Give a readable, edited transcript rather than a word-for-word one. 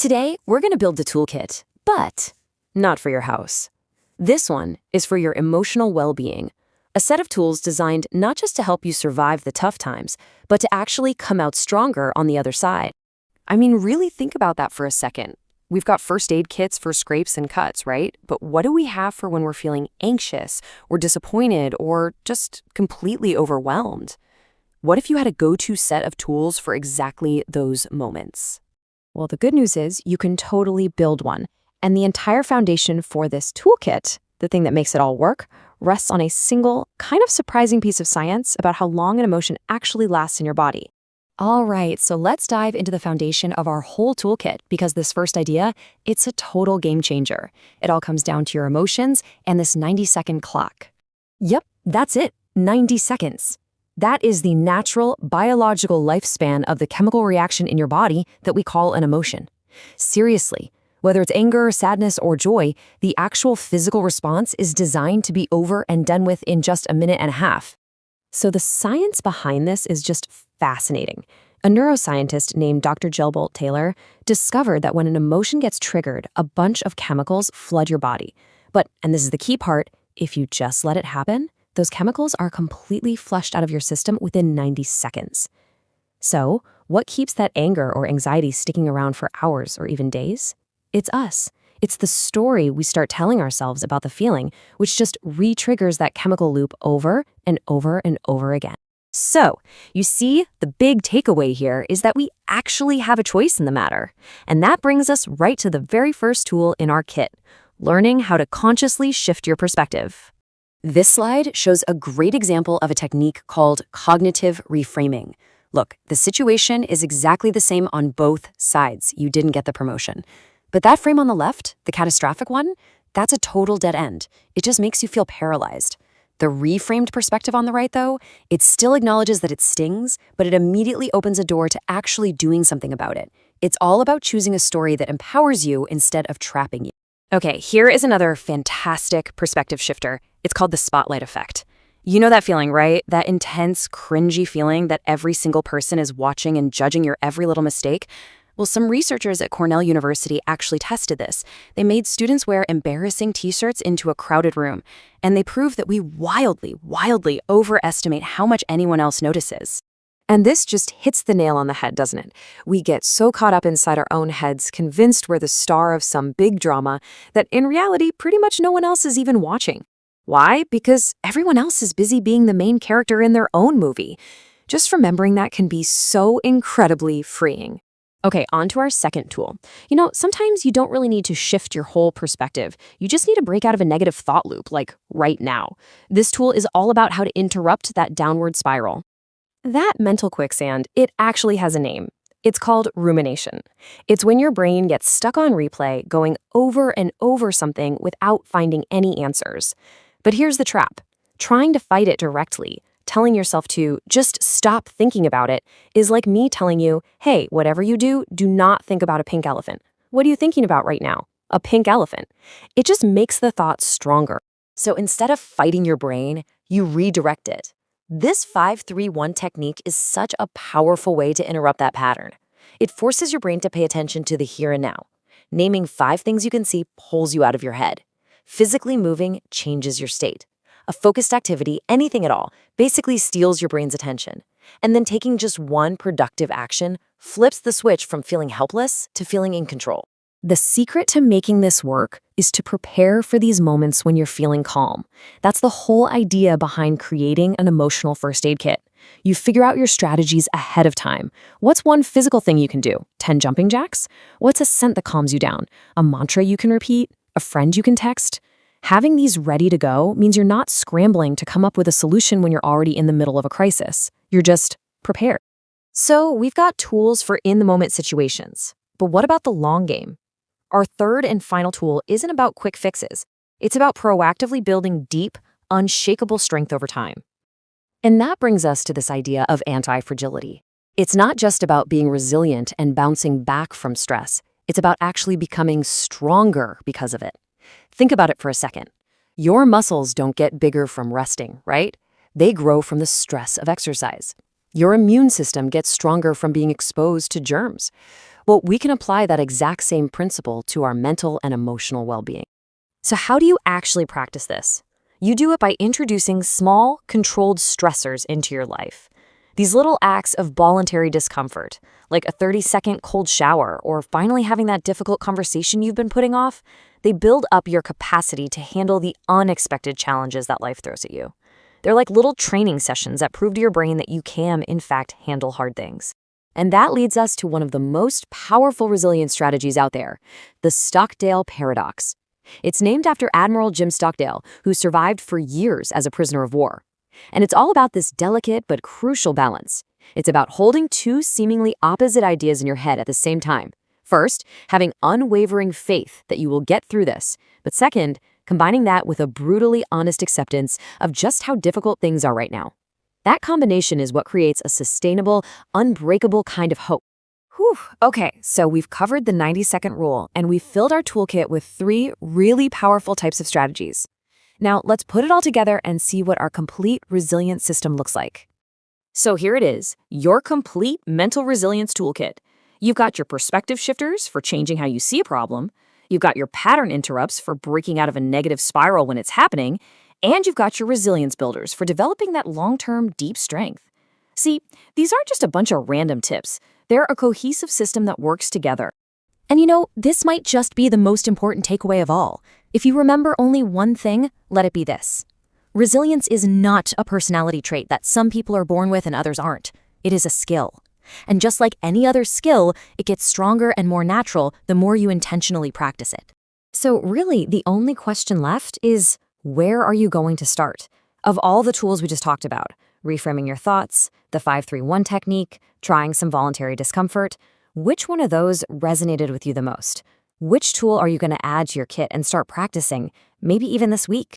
Today, we're going to build the toolkit, but not for your house. This one is for your emotional well-being, a set of tools designed not just to help you survive the tough times, but to actually come out stronger on the other side. I mean, really think about that for a second. We've got first aid kits for scrapes and cuts, right? But what do we have for when we're feeling anxious or disappointed or just completely overwhelmed? What if you had a go-to set of tools for exactly those moments? Well, the good news is you can totally build one. And the entire foundation for this toolkit, the thing that makes it all work, rests on a single, kind of surprising piece of science about how long an emotion actually lasts in your body. All right, so let's dive into the foundation of our whole toolkit, because this first idea, it's a total game changer. It all comes down to your emotions and this 90-second clock. Yep, that's it, 90 seconds. That is the natural, biological lifespan of the chemical reaction in your body that we call an emotion. Seriously, whether it's anger, sadness, or joy, the actual physical response is designed to be over and done with in just a minute and a half. So the science behind this is just fascinating. A neuroscientist named Dr. Bolte Taylor discovered that when an emotion gets triggered, a bunch of chemicals flood your body. But, and this is the key part, if you just let it happen, those chemicals are completely flushed out of your system within 90 seconds. So, what keeps that anger or anxiety sticking around for hours or even days? It's us. It's the story we start telling ourselves about the feeling, which just re-triggers that chemical loop over and over and over again. So, you see, the big takeaway here is that we actually have a choice in the matter. And that brings us right to the very first tool in our kit, learning how to consciously shift your perspective. This slide shows a great example of a technique called cognitive reframing. Look, the situation is exactly the same on both sides. You didn't get the promotion. But that frame on the left, the catastrophic one, that's a total dead end. It just makes you feel paralyzed. The reframed perspective on the right, though, it still acknowledges that it stings, but it immediately opens a door to actually doing something about it. It's all about choosing a story that empowers you instead of trapping you. Okay, here is another fantastic perspective shifter. It's called the spotlight effect. You know that feeling, right? That intense, cringy feeling that every single person is watching and judging your every little mistake? Well, some researchers at Cornell University actually tested this. They made students wear embarrassing t-shirts into a crowded room, and they proved that we wildly overestimate how much anyone else notices. And this just hits the nail on the head, doesn't it? We get so caught up inside our own heads, convinced we're the star of some big drama, that in reality, pretty much no one else is even watching. Why? Because everyone else is busy being the main character in their own movie. Just remembering that can be so incredibly freeing. Okay, on to our second tool. You know, sometimes you don't really need to shift your whole perspective. You just need to break out of a negative thought loop, like right now. This tool is all about how to interrupt that downward spiral. That mental quicksand, it actually has a name. It's called rumination. It's when your brain gets stuck on replay, going over and over something without finding any answers. But here's the trap. Trying to fight it directly, telling yourself to just stop thinking about it, is like me telling you, hey, whatever you do, do not think about a pink elephant. What are you thinking about right now? A pink elephant. It just makes the thought stronger. So instead of fighting your brain, you redirect it. This 5-3-1 technique is such a powerful way to interrupt that pattern. It forces your brain to pay attention to the here and now. Naming 5 things you can see pulls you out of your head. Physically moving changes your state. A focused activity, anything at all, basically steals your brain's attention. And then taking just one productive action flips the switch from feeling helpless to feeling in control. The secret to making this work is to prepare for these moments when you're feeling calm. That's the whole idea behind creating an emotional first aid kit. You figure out your strategies ahead of time. What's one physical thing you can do? 10 jumping jacks? What's a scent that calms you down? A mantra you can repeat? A friend you can text? Having these ready to go means you're not scrambling to come up with a solution when you're already in the middle of a crisis. You're just prepared. So we've got tools for in-the-moment situations. But what about the long game? Our third and final tool isn't about quick fixes. It's about proactively building deep, unshakable strength over time. And that brings us to this idea of anti-fragility. It's not just about being resilient and bouncing back from stress. It's about actually becoming stronger because of it. Think about it for a second. Your muscles don't get bigger from resting, right? They grow from the stress of exercise. Your immune system gets stronger from being exposed to germs. Well, we can apply that exact same principle to our mental and emotional well-being. So how do you actually practice this? You do it by introducing small, controlled stressors into your life. These little acts of voluntary discomfort, like a 30-second cold shower or finally having that difficult conversation you've been putting off, they build up your capacity to handle the unexpected challenges that life throws at you. They're like little training sessions that prove to your brain that you can, in fact, handle hard things. And that leads us to one of the most powerful resilience strategies out there, the Stockdale Paradox. It's named after Admiral Jim Stockdale, who survived for years as a prisoner of war. And it's all about this delicate but crucial balance. It's about holding two seemingly opposite ideas in your head at the same time. First, having unwavering faith that you will get through this. But second, combining that with a brutally honest acceptance of just how difficult things are right now. That combination is what creates a sustainable, unbreakable kind of hope. Whew, okay, so we've covered the 90-second rule, and we've filled our toolkit with 3 really powerful types of strategies. Now, let's put it all together and see what our complete resilience system looks like. So here it is, your complete mental resilience toolkit. You've got your perspective shifters for changing how you see a problem. You've got your pattern interrupts for breaking out of a negative spiral when it's happening. And you've got your resilience builders for developing that long-term deep strength. See, these aren't just a bunch of random tips. They're a cohesive system that works together. And this might just be the most important takeaway of all. If you remember only one thing, let it be this. Resilience is not a personality trait that some people are born with and others aren't. It is a skill. And just like any other skill, it gets stronger and more natural the more you intentionally practice it. So really, the only question left is, where are you going to start? Of all the tools we just talked about, reframing your thoughts, the 5-3-1 technique, trying some voluntary discomfort, which one of those resonated with you the most? Which tool are you going to add to your kit and start practicing, maybe even this week?